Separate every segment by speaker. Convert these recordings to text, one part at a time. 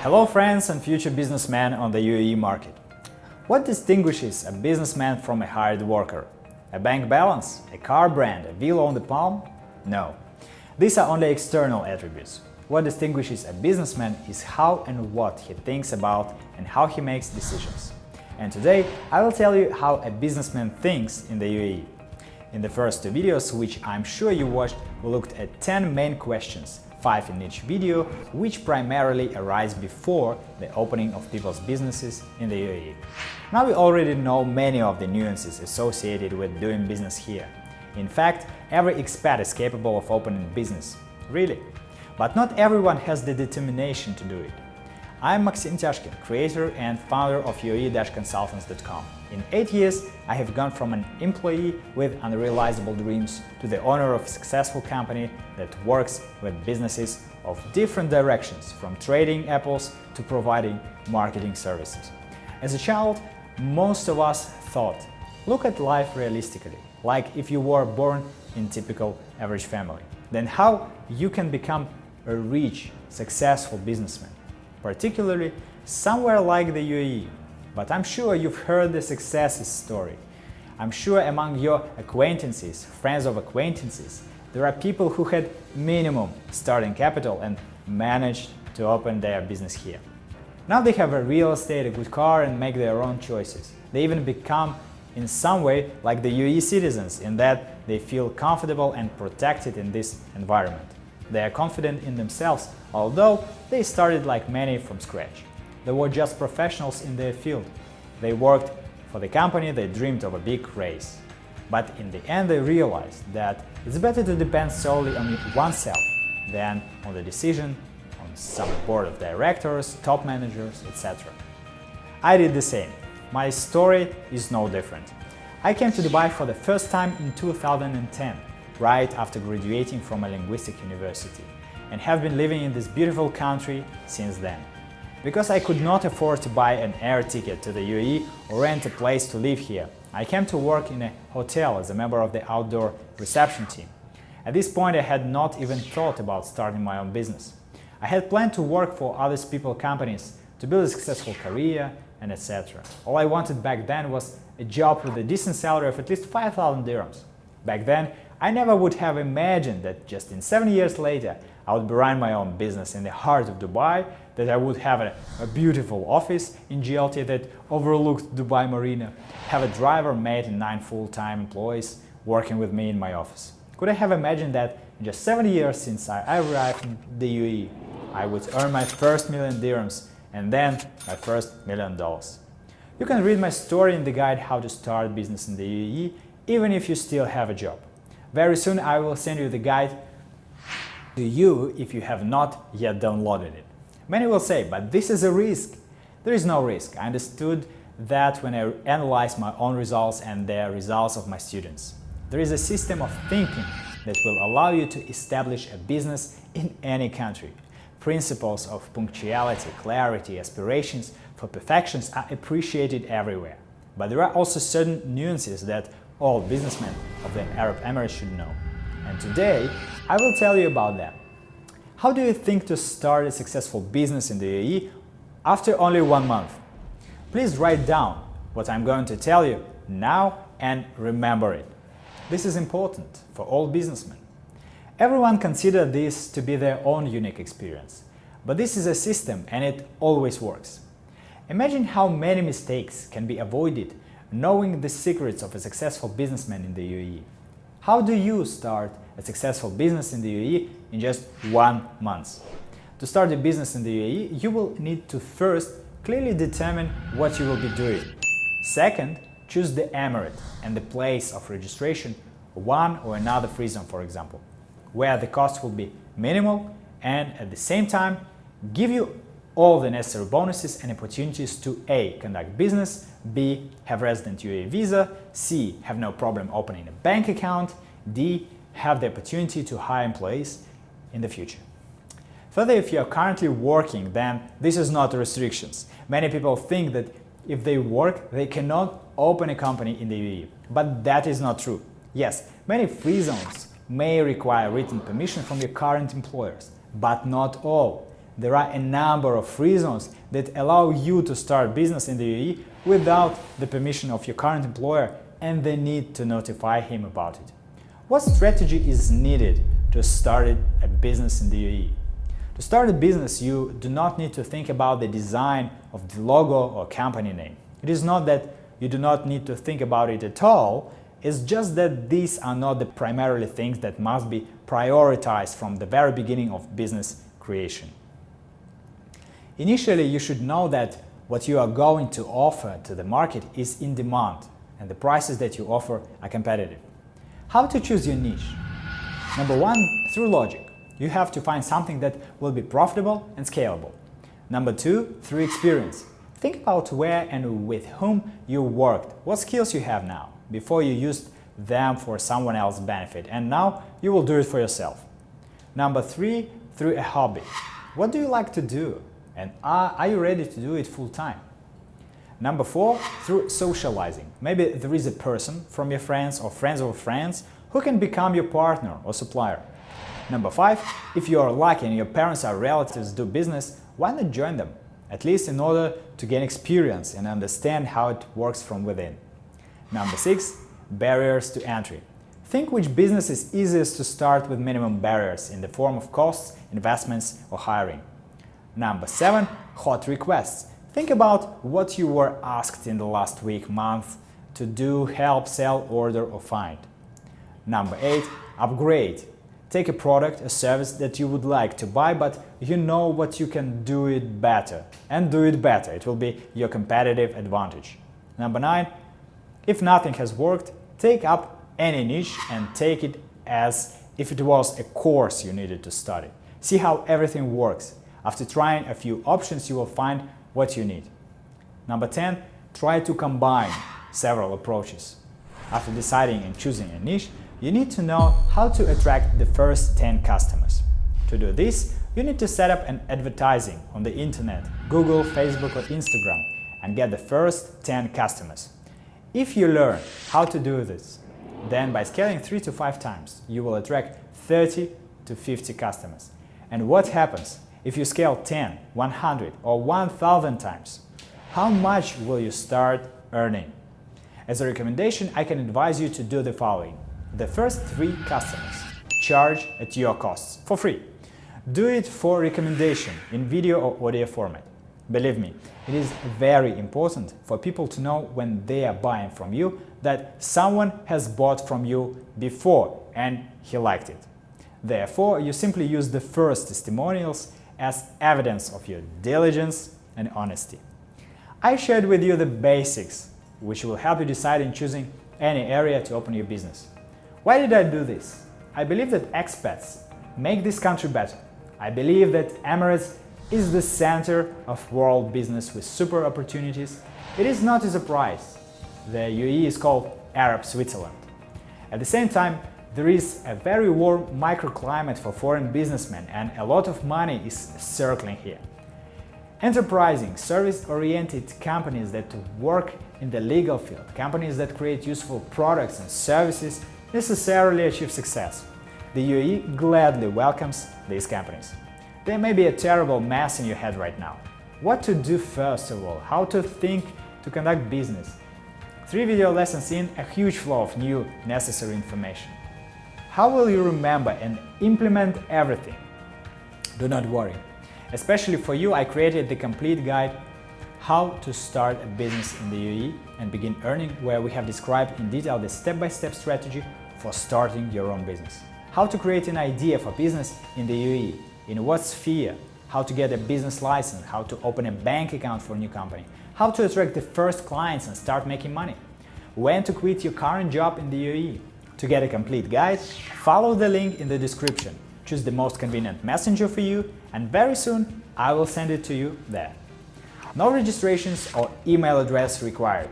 Speaker 1: Hello friends and future businessmen on the UAE market. What distinguishes a businessman from a hired worker? A bank balance? A car brand? A villa on the palm? No. These are only external attributes. What distinguishes a businessman is how and what he thinks about and how he makes decisions. And today I will tell you how a businessman thinks in the UAE. In the first two videos, which I'm sure you watched, we looked at 10 main questions, 5 in each video, which primarily arise before the opening of people's businesses in the UAE. Now we already know many of the nuances associated with doing business here. In fact, every expat is capable of opening a business, really. But not everyone has the determination to do it. I'm Maxim Tyashkin, creator and founder of UAE-consultants.com. In 8 years, I have gone from an employee with unrealizable dreams to the owner of a successful company that works with businesses of different directions, from trading apples to providing marketing services. As a child, most of us thought, look at life realistically, like if you were born in typical average family, then how you can become a rich, successful businessman, particularly somewhere like the UAE. But I'm sure you've heard the success story. I'm sure among your acquaintances, friends of acquaintances, there are people who had minimum starting capital and managed to open their business here. Now they have a real estate, a good car, and make their own choices. They even become in some way like the UAE citizens in that they feel comfortable and protected in this environment. They are confident in themselves, although they started like many from scratch. They were just professionals in their field. They worked for the company, they dreamed of a big race. But in the end they realized that it's better to depend solely on oneself than on the decision on some board of directors, top managers, etc. I did the same. My story is no different. I came to Dubai for the first time in 2010, right after graduating from a linguistic university, and have been living in this beautiful country since then. Because I could not afford to buy an air ticket to the UAE or rent a place to live here, I came to work in a hotel as a member of the outdoor reception team. At this point I had not even thought about starting my own business. I had planned to work for other people's companies, to build a successful career, and etc. All I wanted back then was a job with a decent salary of at least 5,000 dirhams. Back then, I never would have imagined that just in 7 years later, I would run my own business in the heart of Dubai, that I would have a beautiful office in GLT that overlooked Dubai Marina, have a driver, mate, and 9 full-time employees working with me in my office. Could I have imagined that in just 7 years since I arrived in the UAE, I would earn my first million dirhams and then my first $1 million? You can read my story in the guide How to Start Business in the UAE, even if you still have a job. Very soon I will send you the guide to you if you have not yet downloaded it. Many will say, but this is a risk. There is no risk. I understood that when I analyzed my own results and the results of my students. There is a system of thinking that will allow you to establish a business in any country. Principles of punctuality, clarity, aspirations for perfections are appreciated everywhere. But there are also certain nuances that all businessmen of the Arab Emirates should know. And today, I will tell you about them. How do you think to start a successful business in the UAE after only 1 month? Please write down what I'm going to tell you now and remember it. This is important for all businessmen. Everyone considers this to be their own unique experience, but this is a system and it always works. Imagine how many mistakes can be avoided knowing the secrets of a successful businessman in the UAE. How do you start a successful business in the UAE in just 1 month? To start a business in the UAE, you will need to first clearly determine what you will be doing. Second, choose the emirate and the place of registration, one or another free zone, for example, where the cost will be minimal and at the same time give you all the necessary bonuses and opportunities to A. Conduct business, B. Have resident UAE visa, C. Have no problem opening a bank account, D. Have the opportunity to hire employees in the future. Further, if you are currently working, then this is not restrictions. Many people think that if they work, they cannot open a company in the UAE, but that is not true. Yes, many free zones may require written permission from your current employers, but not all. there are a number of reasons that allow you to start business in the UAE without the permission of your current employer and the need to notify him about it. What strategy is needed to start a business in the UAE? To start a business, you do not need to think about the design of the logo or company name. It is not that you do not need to think about it at all, it's just that these are not the primarily things that must be prioritized from the very beginning of business creation. Initially, you should know that what you are going to offer to the market is in demand and the prices that you offer are competitive. How to choose your niche? Number one, through logic. You have to find something that will be profitable and scalable. Number two, through experience. Think about where and with whom you worked, what skills you have now, before you used them for someone else's benefit, and now you will do it for yourself. Number three, through a hobby. What do you like to do? And are you ready to do it full time? Number four, through socializing. Maybe there is a person from your friends or friends of friends who can become your partner or supplier. Number five, if you are lucky and your parents or relatives do business, why not join them? At least in order to gain experience and understand how it works from within. Number six, barriers to entry. Think which business is easiest to start with minimum barriers in the form of costs, investments, or hiring. Number seven, hot requests. Think about what you were asked in the last week, month to do, help, sell, order, or find. Number eight, upgrade. Take a product, a service that you would like to buy, but you know what you can do it better. And do it better. It will be your competitive advantage. Number nine, if nothing has worked, take up any niche and take it as if it was a course you needed to study. See how everything works. After trying a few options, you will find what you need. Number 10, try to combine several approaches. After deciding and choosing a niche, you need to know how to attract the first 10 customers. To do this, you need to set up an advertising on the internet, Google, Facebook, or Instagram, and get the first 10 customers. If you learn how to do this, then by scaling 3 to 5 times, you will attract 30 to 50 customers. And what happens if you scale 10, 100, or 1000 times? How much will you start earning? As a recommendation, I can advise you to do the following. The first 3 customers, charge at your costs, for free. Do it for recommendation in video or audio format. Believe me, it is very important for people to know when they are buying from you that someone has bought from you before and he liked it. Therefore, you simply use the first testimonials as evidence of your diligence and honesty. I shared with you the basics, which will help you decide in choosing any area to open your business. Why did I do this? I believe that expats make this country better. I believe that Emirates is the center of world business with super opportunities. It is not a surprise. The UAE is called Arab Switzerland. At the same time, there is a very warm microclimate for foreign businessmen and a lot of money is circling here. Enterprising, service-oriented companies that work in the legal field, companies that create useful products and services, necessarily achieve success. The UAE gladly welcomes these companies. There may be a terrible mess in your head right now. What to do first of all, how to think to conduct business. 3 video lessons in, a huge flow of new necessary information. How will you remember and implement everything? Do not worry. Especially for you, I created the complete guide How to Start a Business in the UAE and Begin Earning, where we have described in detail the step-by-step strategy for starting your own business. How to create an idea for business in the UAE, in what sphere, how to get a business license, how to open a bank account for a new company, how to attract the first clients and start making money, when to quit your current job in the UAE. To get a complete guide, follow the link in the description, choose the most convenient messenger for you, and very soon I will send it to you there. No registrations or email address required.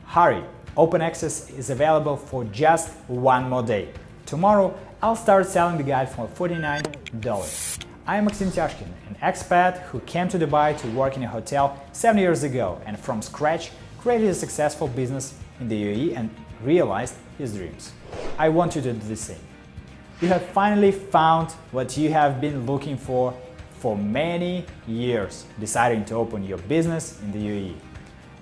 Speaker 1: Hurry! Open access is available for just 1 more day. Tomorrow, I'll start selling the guide for $49. I am Maxim Tyashkin, an expat who came to Dubai to work in a hotel 7 years ago and from scratch created a successful business in the UAE and realized his dreams. I want you to do the same. You have finally found what you have been looking for. for many years deciding to open your business in the UAE.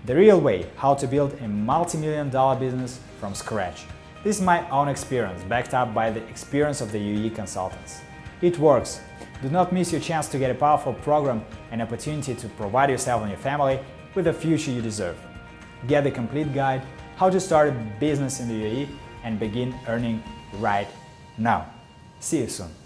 Speaker 1: The real way how to build a multi-million-dollar business from scratch. This is my own experience, backed up by the experience of the UAE consultants. It works. Do not miss your chance to get a powerful program and opportunity to provide yourself and your family with the future you deserve. Get the complete guide, how to start a business in the UAE and begin earning right now. See you soon.